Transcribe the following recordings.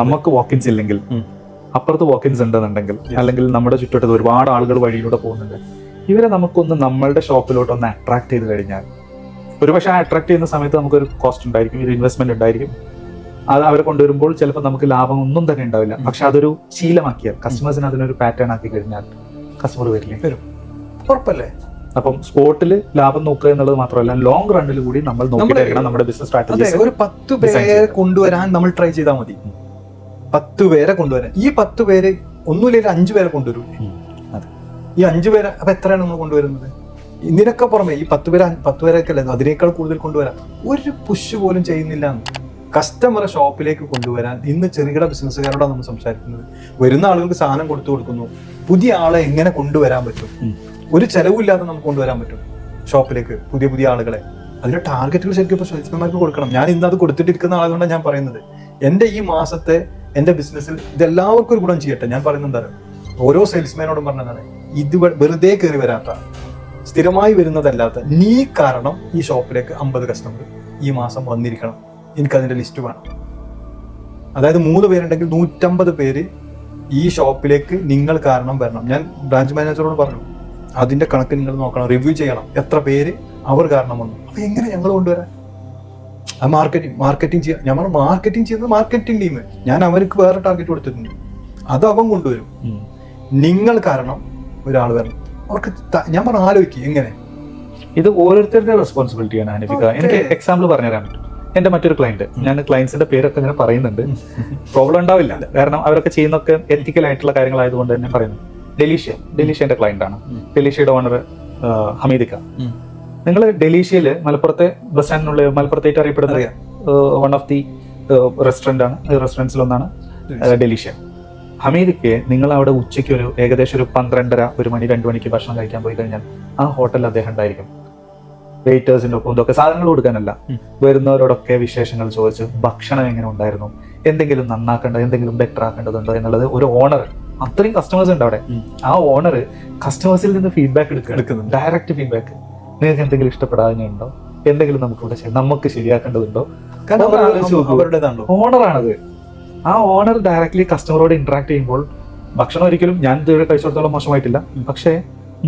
നമുക്ക് വാക്കിൻസ് ഇല്ലെങ്കിൽ അപ്പുറത്ത് വാക്കിൻസ് ഉണ്ടെന്നുണ്ടെങ്കിൽ, അല്ലെങ്കിൽ നമ്മുടെ ചുറ്റുവട്ടത്ത് ഒരുപാട് ആളുകൾ വഴിയിലൂടെ പോകുന്നുണ്ട്, ഇവരെ നമുക്കൊന്ന് നമ്മളുടെ ഷോപ്പിലോട്ട് ഒന്ന് അട്രാക്ട് ചെയ്ത് കഴിഞ്ഞാൽ, ഒരുപക്ഷെ ആ അട്രാക്ട് ചെയ്യുന്ന സമയത്ത് നമുക്കൊരു കോസ്റ്റ് ഉണ്ടായിരിക്കും, ഒരു ഇൻവെസ്റ്റ്മെന്റ് ഉണ്ടായിരിക്കും. അത് അവരെ കൊണ്ടുവരുമ്പോൾ ചിലപ്പോൾ നമുക്ക് ലാഭം ഒന്നും തന്നെ ഉണ്ടാവില്ല. പക്ഷെ അതൊരു ശീലമാക്കിയാൽ, കസ്റ്റമേഴ്സിന് അതിനൊരു പാറ്റേൺ ആക്കി കഴിഞ്ഞാൽ കസ്റ്റമർ വരില്ലേ? വരും, ഉറപ്പല്ലേ? അപ്പം സ്പോട്ടിൽ ലാഭം നോക്കുക എന്നുള്ളത് മാത്രമല്ല, ലോങ് റണ്ണിൽ കൂടി നമ്മൾ നോക്കിയിട്ടായിരിക്കണം നമ്മുടെ ബിസിനസ് സ്ട്രാറ്റജി. ഒരു 10 പേരെ കൊണ്ടുവരാൻ നമ്മൾ ട്രൈ ചെയ്താൽ മതി. 10 പേരെ കൊണ്ടുവരാൻ. ഈ 10 പേര് ഒന്നുമില്ലെങ്കിൽ 5 പേരെ കൊണ്ടുവരും. ഈ 5 പേരെ അപ്പൊ എത്രയാണ് നമ്മൾ കൊണ്ടുവരുന്നത്? ഇതിനൊക്കെ പുറമെ ഈ 10 പേരൊക്കെ അല്ലേ, അതിനേക്കാൾ കൂടുതൽ കൊണ്ടുവരാൻ ഒരു പുഷ് പോലും ചെയ്യുന്നില്ല. കസ്റ്റമറെ ഷോപ്പിലേക്ക് കൊണ്ടുവരാൻ ഇന്ന് ചെറുകിട ബിസിനസ്സുകാരോടാണ് നമ്മൾ സംസാരിക്കുന്നത്. വരുന്ന ആളുകൾക്ക് സാധനം കൊടുക്കുന്നു. പുതിയ ആളെ എങ്ങനെ കൊണ്ടുവരാൻ പറ്റും? ഒരു ചെലവില്ലാതെ നമുക്ക് കൊണ്ടുവരാൻ പറ്റും ഷോപ്പിലേക്ക് പുതിയ ആളുകളെ. അതിന്റെ ടാർഗറ്റുകൾ ശരിക്കും ഇപ്പോൾ സെയിൽസ്മാൻമാർക്ക് കൊടുക്കണം. ഞാൻ ഇന്ന് അത് കൊടുത്തിട്ടിരിക്കുന്ന ആളുകൊണ്ടാണ് ഞാൻ പറയുന്നത്. എൻ്റെ ഈ മാസത്തെ എൻ്റെ ബിസിനസ്സിൽ ഇതെല്ലാവർക്കും ഒരു ഗുണം ചെയ്യട്ടെ. ഞാൻ പറയുന്നത് എന്താ, ഓരോ സെയിൽസ്മാനോടും പറഞ്ഞതാണ്, ഇത് വെറുതെ കയറി വരാത്ത, സ്ഥിരമായി വരുന്നതല്ലാത്ത, നീ കാരണം ഈ ഷോപ്പിലേക്ക് 50 കസ്റ്റമർ ഈ മാസം വന്നിരിക്കണം, എനിക്കതിൻ്റെ ലിസ്റ്റ് വേണം. അതായത് 3 പേരുണ്ടെങ്കിൽ 150 പേര് ഈ ഷോപ്പിലേക്ക് നിങ്ങൾ കാരണം വരണം. ഞാൻ ബ്രാഞ്ച് മാനേജറോട് പറഞ്ഞു, അതിന്റെ കണക്ക് നിങ്ങൾ നോക്കണം, റിവ്യൂ ചെയ്യണം, എത്ര പേര് അവർ കാരണം വന്നു. അപ്പൊ എങ്ങനെ ഞങ്ങൾ കൊണ്ടുവരാൻ? ആ മാർക്കറ്റിംഗ് ചെയ്യാം. ഞാൻ പറഞ്ഞു, മാർക്കറ്റിംഗ് ചെയ്യുന്നത് മാർക്കറ്റിംഗ് ടീം. ഞാൻ അവർക്ക് വേറെ ടാർഗറ്റ് കൊടുത്തിട്ടുണ്ട്, അത് അവൻ കൊണ്ടുവരും. നിങ്ങൾ കാരണം ഒരാൾ വരണം. അവർക്ക് ഞാൻ പറഞ്ഞു, ആലോചിക്കുക എങ്ങനെ. ഇത് ഓരോരുത്തരുടെ റെസ്പോൺസിബിലിറ്റിയാണ് അനിഫിക. എനിക്ക് എക്സാമ്പിൾ പറഞ്ഞുതരാൻ പറ്റും. എന്റെ മറ്റൊരു ക്ലയന്റ്, ഞാൻ ക്ലയൻസിന്റെ പേരൊക്കെ ഇങ്ങനെ പറയുന്നുണ്ട്, പ്രോബ്ലം ഉണ്ടാവില്ല, കാരണം അവരൊക്കെ ചെയ്യുന്നൊക്കെ എത്തിക്കൽ ആയിട്ടുള്ള കാര്യങ്ങളായതുകൊണ്ട് തന്നെ പറയുന്നു. ഡെലീഷ്യന്റെ ക്ലയന്റ് ആണ്. ഡെലീഷ്യയുടെ ഓണർ ഹമീദിക്ക. നിങ്ങൾ ഡെലീഷ്യയില് മലപ്പുറത്തെ ബസ് സ്റ്റാൻഡിനുള്ള മലപ്പുറത്തേറ്റ് അറിയപ്പെടുന്ന വൺ ഓഫ് ദി റെസ്റ്റോറൻറ്റ്സിലൊന്നാണ് ഡെലീഷ്യ. ഹമീദിക്ക് നിങ്ങൾ അവിടെ ഉച്ചയ്ക്ക് ഏകദേശം ഒരു 12:30, 1 മണി, 2 മണിക്ക് ഭക്ഷണം കഴിക്കാൻ പോയി കഴിഞ്ഞാൽ ആ ഹോട്ടലിൽ അദ്ദേഹം ഉണ്ടായിരിക്കും. വെയിറ്റേഴ്സിന്റെ ഒപ്പം ഇതൊക്കെ സാധനങ്ങൾ കൊടുക്കാനല്ല, വരുന്നവരോടൊക്കെ വിശേഷങ്ങൾ ചോദിച്ച് ഭക്ഷണം എങ്ങനെ ഉണ്ടായിരുന്നു, എന്തെങ്കിലും നന്നാക്കേണ്ടത്, എന്തെങ്കിലും ബെറ്റർ ആക്കേണ്ടതുണ്ടോ എന്നുള്ളത് ഒരു ഓണർ, അത്രയും കസ്റ്റമേഴ്സ് ഉണ്ട് അവിടെ, ആ ഓണർ കസ്റ്റമേഴ്സിൽ നിന്ന് ഫീഡ്ബാക്ക് എടുക്കുന്നു, ഡയറക്റ്റ് ഫീഡ്ബാക്ക്. നിങ്ങൾക്ക് എന്തെങ്കിലും ഇഷ്ടപ്പെടാനുണ്ടോ, എന്തെങ്കിലും നമുക്ക് ശരിയാക്കേണ്ടതുണ്ടോ, ഓണറാണത്. ആ ഓണർ ഡയറക്ട്ലി കസ്റ്റമറോട് ഇന്ററാക്ട് ചെയ്യുമ്പോൾ ഭക്ഷണം ഒരിക്കലും ഞാൻ ഇതുവരെ കഴിച്ചിടത്തോളം മോശമായിട്ടില്ല, പക്ഷേ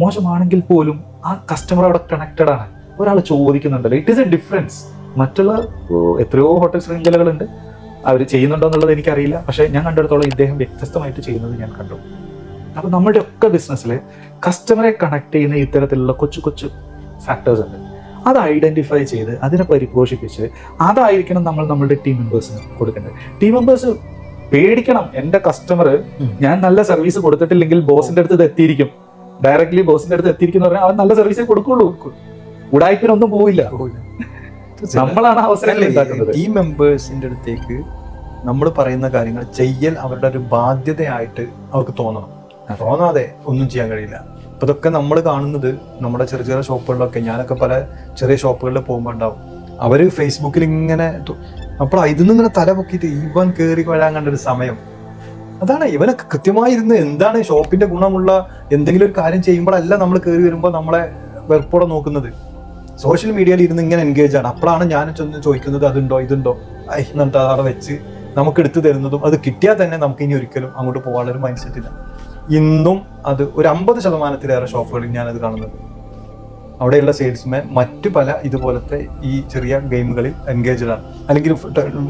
മോശമാണെങ്കിൽ പോലും ആ കസ്റ്റമർ അവിടെ കണക്റ്റഡ് ആണ്. ഒരാൾ ചോദിക്കുന്നുണ്ടല്ലോ, ഇറ്റ് ഈസ് എ ഡിഫറൻസ്. മറ്റുള്ള എത്രയോ ഹോട്ടൽ ശൃംഖലകളുണ്ട്, അവർ ചെയ്യുന്നുണ്ടോ എന്നുള്ളത് എനിക്കറിയില്ല, പക്ഷെ ഞാൻ കണ്ടിടത്തോളം ഇദ്ദേഹം വ്യത്യസ്തമായിട്ട് ചെയ്യുന്നത് ഞാൻ കണ്ടു. അപ്പൊ നമ്മുടെ ഒക്കെ ബിസിനസ്സിൽ കസ്റ്റമറെ കണക്ട് ചെയ്യുന്ന ഇത്തരത്തിലുള്ള കൊച്ചു ഫാക്ടേഴ്സ് ഉണ്ട്. അത് ഐഡന്റിഫൈ ചെയ്ത് അതിനെ പരിപോഷിപ്പിച്ച് അതായിരിക്കണം നമ്മൾ നമ്മളുടെ ടീം മെമ്പേഴ്സിന് കൊടുക്കേണ്ടത്. ടീം മെമ്പേഴ്സ് പേടിക്കണം, എന്റെ കസ്റ്റമർ ഞാൻ നല്ല സർവീസ് കൊടുത്തിട്ടില്ലെങ്കിൽ ബോസിന്റെ അടുത്ത് ഇത് എത്തിയിരിക്കും, ഡയറക്ട്ലി ബോസിന്റെ അടുത്ത് എത്തിയിരിക്കും എന്ന് പറഞ്ഞാൽ അവൻ നല്ല സർവീസേ കൊടുക്കുള്ളൂ, ഉടായ്പിനൊന്നും പോവില്ല. നമ്മളാണ് അവസരങ്ങൾ ഉണ്ടാക്കുന്നത്. ടീം മെമ്പേഴ്സിന്റെ അടുത്തേക്ക് നമ്മൾ പറയുന്ന കാര്യങ്ങൾ ചെയ്യൽ അവരുടെ ഒരു ബാധ്യതയായിട്ട് അവർക്ക് തോന്നണം. തോന്നാതെ ഒന്നും ചെയ്യാൻ കഴിയില്ല. അപ്പൊ ഇതൊക്കെ നമ്മൾ കാണുന്നത് നമ്മുടെ ചെറിയ ഷോപ്പുകളിലൊക്കെ, ഞാനൊക്കെ പല ചെറിയ ഷോപ്പുകളിൽ പോകുമ്പോൾ ഉണ്ടാവും, അവര് ഫേസ്ബുക്കിൽ ഇങ്ങനെ, അപ്പോൾ ഇതിന്ന് ഇങ്ങനെ തല പൊക്കിയിട്ട് ഇവൻ കയറി വരാൻ കണ്ടൊരു സമയം അതാണ്. ഇവനൊക്കെ കൃത്യമായിരുന്ന് എന്താണ് ഷോപ്പിന്റെ ഗുണമുള്ള എന്തെങ്കിലും ഒരു കാര്യം ചെയ്യുമ്പോഴല്ല നമ്മൾ കയറി വരുമ്പോൾ നമ്മളെ വെറുപ്പോടെ നോക്കുന്നത്. സോഷ്യൽ മീഡിയയിൽ ഇരുന്ന് ഇങ്ങനെ എൻഗേജ് ആണ്. അപ്പോഴാണ് ഞാൻ ചെന്ന് ചോദിക്കുന്നത്, അതുണ്ടോ ഇതുണ്ടോ എന്നിട്ട് അവിടെ വെച്ച് നമുക്ക് എടുത്തു തരുന്നതും, അത് കിട്ടിയാൽ തന്നെ നമുക്ക് ഇനി ഒരിക്കലും അങ്ങോട്ട് പോകാനുള്ള ഒരു മൈൻഡ് സെറ്റ് ഇല്ല. ഇന്നും അത് ഒരു 50%-ലേറെ ഷോപ്പുകളിൽ ഞാനത് കാണുന്നത്. അവിടെയുള്ള സെയിൽസ്മാൻ മറ്റു പല ഇതുപോലത്തെ ഈ ചെറിയ ഗെയിമുകളിൽ എൻഗേജ്ഡ് ആണ്. അല്ലെങ്കിൽ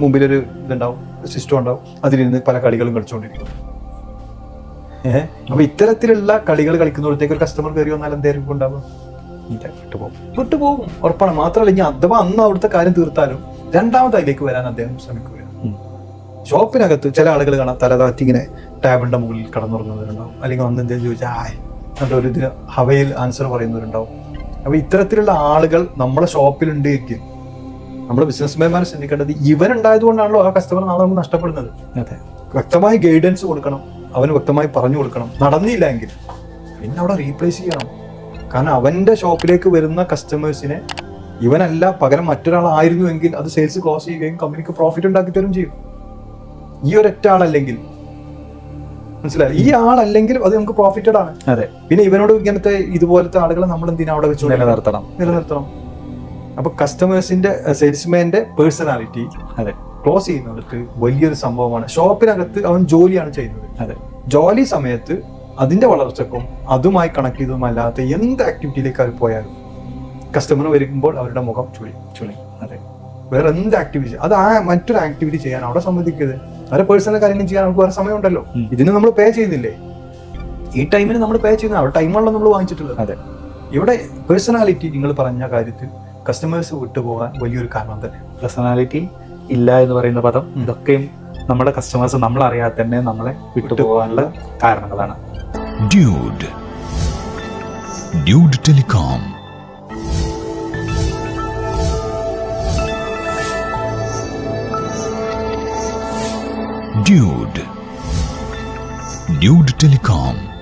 മുമ്പിലൊരു ഇതുണ്ടാവും, സിസ്റ്റം ഉണ്ടാവും, അതിലിരുന്ന് പല കളികളും കളിച്ചുകൊണ്ടിരിക്കും. അപ്പൊ ഇത്തരത്തിലുള്ള കളികൾ കളിക്കുന്നിടത്തേക്ക് ഒരു കസ്റ്റമർ കയറി വന്നാൽ എന്തായിരിക്കും ഉണ്ടാവുക? വിട്ടുപോകും, ഉറപ്പാണ്. മാത്രമല്ല, ഇനി അഥവാ അന്ന് അവിടുത്തെ കാര്യം തീർത്താലും രണ്ടാമത് അതിലേക്ക് വരാൻ അദ്ദേഹം ശ്രമിക്കുക. ഷോപ്പിനകത്ത് ചില ആളുകൾ കാണാം, തലതാറ്റി ഇങ്ങനെ ടേബിളിന്റെ മുകളിൽ കടന്നുറങ്ങുന്നവരുണ്ടാവും, അല്ലെങ്കിൽ വന്ന് എന്തെങ്കിലും ചോദിച്ചാൽ എന്നിട്ട് ഒരു ഇതിന് ഹവയിൽ ആൻസർ പറയുന്നവരുണ്ടാവും. അപ്പൊ ഇത്തരത്തിലുള്ള ആളുകൾ നമ്മളെ ഷോപ്പിലുണ്ട് എങ്കിൽ നമ്മുടെ ബിസിനസ്മാൻമാരെ ശ്രദ്ധിക്കേണ്ടത്, ഇവരുണ്ടായത് കൊണ്ടാണല്ലോ ആ കസ്റ്റമർ നാളെ നമുക്ക് നഷ്ടപ്പെടുന്നത്. വ്യക്തമായി ഗൈഡൻസ് കൊടുക്കണം, അവന് വ്യക്തമായി പറഞ്ഞു കൊടുക്കണം. നടന്നില്ല എങ്കിൽ പിന്നെ അവിടെ റീപ്ലേസ് ചെയ്യണം. കാരണം അവന്റെ ഷോപ്പിലേക്ക് വരുന്ന കസ്റ്റമേഴ്സിനെ ഇവനല്ല പകരം മറ്റൊരാളായിരുന്നു എങ്കിൽ അത് സെയിൽസ് ക്ലോസ് ചെയ്യുകയും കമ്പനിക്ക് പ്രോഫിറ്റ് ഉണ്ടാക്കി തരും ചെയ്യും. ഈ ഒരൊറ്റ ആളല്ലെങ്കിൽ, മനസ്സിലായി, ഈ ആളല്ലെങ്കിൽ അത് നമുക്ക് പ്രോഫിറ്റഡ് ആണ്. അതെ. പിന്നെ ഇവനോട് ഇങ്ങനത്തെ ഇതുപോലത്തെ ആളുകളെ നമ്മൾ എന്തിനാ അവിടെ വെച്ച് നിലനിർത്തണം. അപ്പൊ കസ്റ്റമേഴ്സിന്റെ സെയിൽസ്മാന്റെ പേഴ്സണാലിറ്റി, അതെ, ക്ലോസ് ചെയ്യുന്നിടത്ത് വലിയൊരു സംഭവമാണ്. ഷോപ്പിനകത്ത് അവൻ ജോലിയാണ് ചെയ്യുന്നത്. അതെ. ജോലി സമയത്ത് അതിന്റെ വളർച്ചക്കും അതുമായി കണക്ട് ചെയ്തതുമല്ലാത്ത എന്ത് ആക്ടിവിറ്റിയിലേക്ക് അവർ പോയാലും കസ്റ്റമർ വരുമ്പോൾ അവരുടെ മുഖം ചുളി. അതെ. വേറെ എന്ത് ആക്ടിവിറ്റി അത് ആ മറ്റൊരു ആക്ടിവിറ്റി ചെയ്യാൻ അവിടെ സമ്മതിക്കരുത്. അവരെ പേഴ്സണൽ കാര്യങ്ങൾ ചെയ്യാൻ നമുക്ക് വേറെ സമയമുണ്ടല്ലോ. ഇതിന് നമ്മൾ പേ ചെയ്യുന്നില്ലേ? ഈ ടൈമിന് നമ്മൾ പേ ചെയ്യുന്ന അവിടെ ടൈമാണല്ലോ നമ്മൾ വാങ്ങിച്ചിട്ടുള്ളത്. അതെ. ഇവിടെ പേഴ്സണാലിറ്റി നിങ്ങൾ പറഞ്ഞ കാര്യത്തിൽ കസ്റ്റമേഴ്സ് വിട്ടുപോകാൻ വലിയൊരു കാരണം തന്നെ. പേഴ്സണാലിറ്റി ഇല്ല എന്ന് പറയുന്ന പദം ഇതൊക്കെയും നമ്മുടെ കസ്റ്റമേഴ്സ് നമ്മളറിയാതെ തന്നെ നമ്മളെ വിട്ടുപോകാനുള്ള കാരണങ്ങളാണ്. Dude telecom. Dude Telecom.